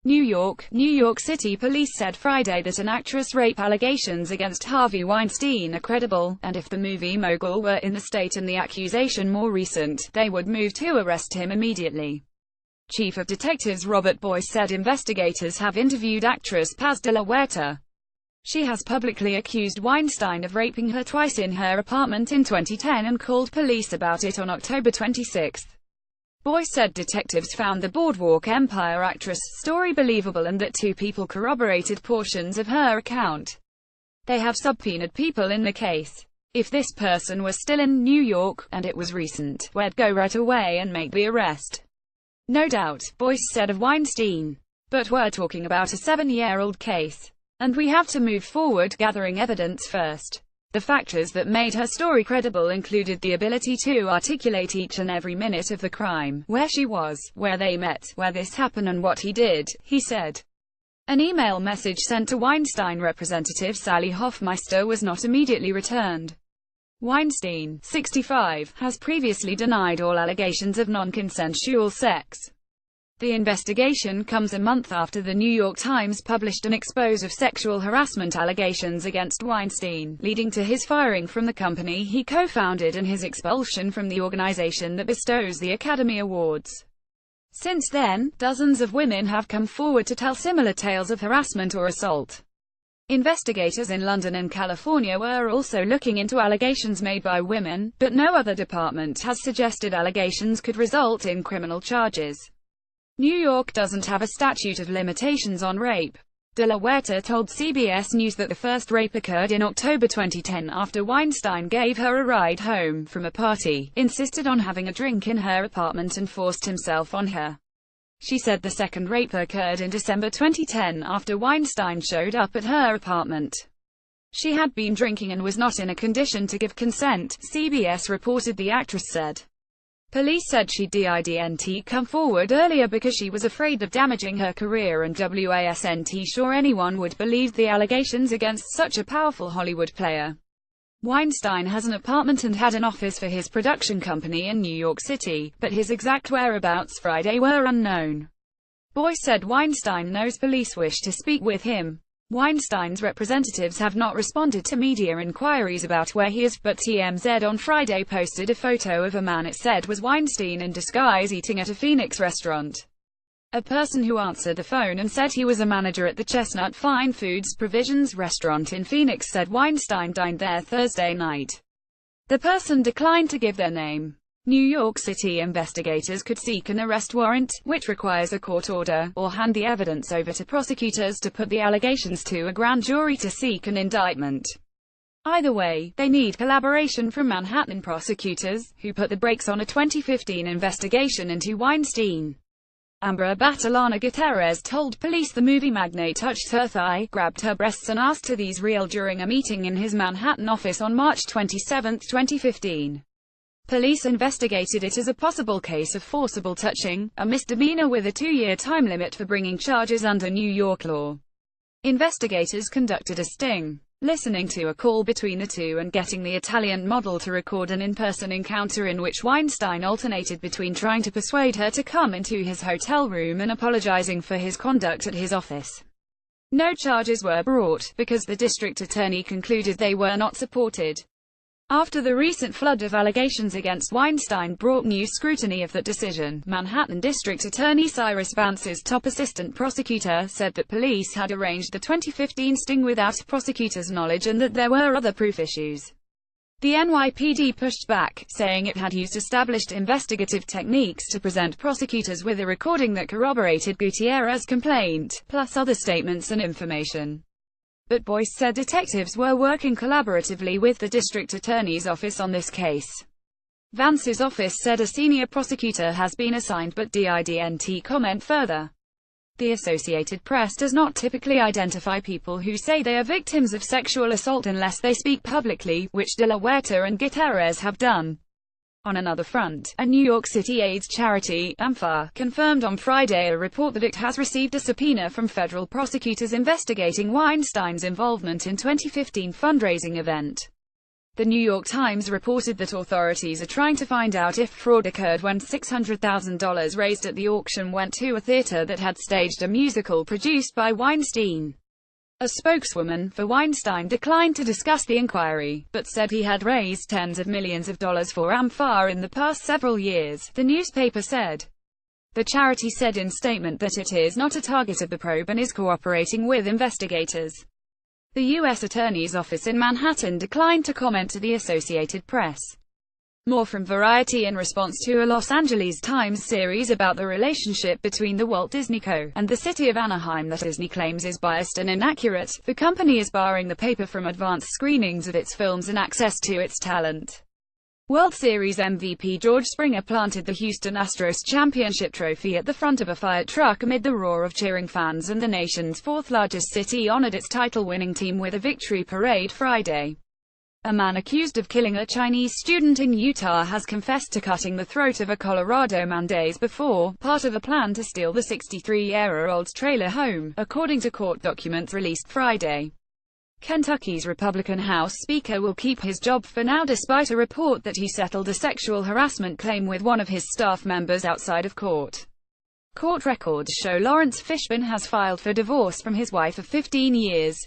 New York City police said Friday that an actress' rape allegations against Harvey Weinstein are credible, and if the movie mogul were in the state and the accusation more recent, they would move to arrest him immediately. Chief of Detectives Robert Boyce said investigators have interviewed actress Paz de la Huerta. She has publicly accused Weinstein of raping her twice in her apartment in 2010 and called police about it on October 26. Boyce said detectives found the Boardwalk Empire actress' story believable and that two people corroborated portions of her account. They have subpoenaed people in the case. If this person was still in New York, and it was recent, we'd go right away and make the arrest. No doubt, Boyce said of Weinstein. But we're talking about a 7-year-old case. And we have to move forward, gathering evidence first. The factors that made her story credible included the ability to articulate each and every minute of the crime, where she was, where they met, where this happened and what he did, he said. An email message sent to Weinstein representative Sally Hofmeister was not immediately returned. Weinstein, 65, has previously denied all allegations of non-consensual sex. The investigation comes a month after the New York Times published an expose of sexual harassment allegations against Weinstein, leading to his firing from the company he co-founded and his expulsion from the organization that bestows the Academy Awards. Since then, dozens of women have come forward to tell similar tales of harassment or assault. Investigators in London and California were also looking into allegations made by women, but no other department has suggested allegations could result in criminal charges. New York doesn't have a statute of limitations on rape. De la Huerta told CBS News that the first rape occurred in October 2010 after Weinstein gave her a ride home from a party, insisted on having a drink in her apartment and forced himself on her. She said the second rape occurred in December 2010 after Weinstein showed up at her apartment. She had been drinking and was not in a condition to give consent, CBS reported the actress said. Police said she didn't come forward earlier because she was afraid of damaging her career and wasn't sure anyone would believe the allegations against such a powerful Hollywood player. Weinstein has an apartment and had an office for his production company in New York City, but his exact whereabouts Friday were unknown. Boyce said Weinstein knows police wish to speak with him. Weinstein's representatives have not responded to media inquiries about where he is, but TMZ on Friday posted a photo of a man it said was Weinstein in disguise eating at a Phoenix restaurant. A person who answered the phone and said he was a manager at the Chestnut Fine Foods Provisions restaurant in Phoenix said Weinstein dined there Thursday night. The person declined to give their name. New York City investigators could seek an arrest warrant, which requires a court order, or hand the evidence over to prosecutors to put the allegations to a grand jury to seek an indictment. Either way, they need collaboration from Manhattan prosecutors, who put the brakes on a 2015 investigation into Weinstein. Ambra Batalana Gutierrez told police the movie magnate touched her thigh, grabbed her breasts and asked are these real during a meeting in his Manhattan office on March 27, 2015. Police investigated it as a possible case of forcible touching, a misdemeanor with a 2-year time limit for bringing charges under New York law. Investigators conducted a sting, listening to a call between the two and getting the Italian model to record an in-person encounter in which Weinstein alternated between trying to persuade her to come into his hotel room and apologizing for his conduct at his office. No charges were brought, because the district attorney concluded they were not supported. After the recent flood of allegations against Weinstein brought new scrutiny of that decision, Manhattan District Attorney Cyrus Vance's top assistant prosecutor said that police had arranged the 2015 sting without prosecutors' knowledge and that there were other proof issues. The NYPD pushed back, saying it had used established investigative techniques to present prosecutors with a recording that corroborated Gutierrez's complaint, plus other statements and information. But Boyce said detectives were working collaboratively with the district attorney's office on this case. Vance's office said a senior prosecutor has been assigned but didn't comment further. The Associated Press does not typically identify people who say they are victims of sexual assault unless they speak publicly, which De La Huerta and Gutierrez have done. On another front, a New York City AIDS charity, AMFA, confirmed on Friday a report that it has received a subpoena from federal prosecutors investigating Weinstein's involvement in 2015 fundraising event. The New York Times reported that authorities are trying to find out if fraud occurred when $600,000 raised at the auction went to a theater that had staged a musical produced by Weinstein. A spokeswoman for Weinstein declined to discuss the inquiry, but said he had raised tens of millions of dollars for AMFA in the past several years, the newspaper said. The charity said in statement that it is not a target of the probe and is cooperating with investigators. The U.S. Attorney's Office in Manhattan declined to comment to the Associated Press. More from Variety. In response to a Los Angeles Times series about the relationship between the Walt Disney Co. and the city of Anaheim that Disney claims is biased and inaccurate, the company is barring the paper from advanced screenings of its films and access to its talent. World Series MVP George Springer planted the Houston Astros championship trophy at the front of a fire truck amid the roar of cheering fans, and the nation's fourth-largest city honored its title-winning team with a victory parade Friday. A man accused of killing a Chinese student in Utah has confessed to cutting the throat of a Colorado man days before, part of a plan to steal the 63-year-old's trailer home, according to court documents released Friday. Kentucky's Republican House Speaker will keep his job for now despite a report that he settled a sexual harassment claim with one of his staff members outside of court. Court records show Lawrence Fishburne has filed for divorce from his wife of 15 years.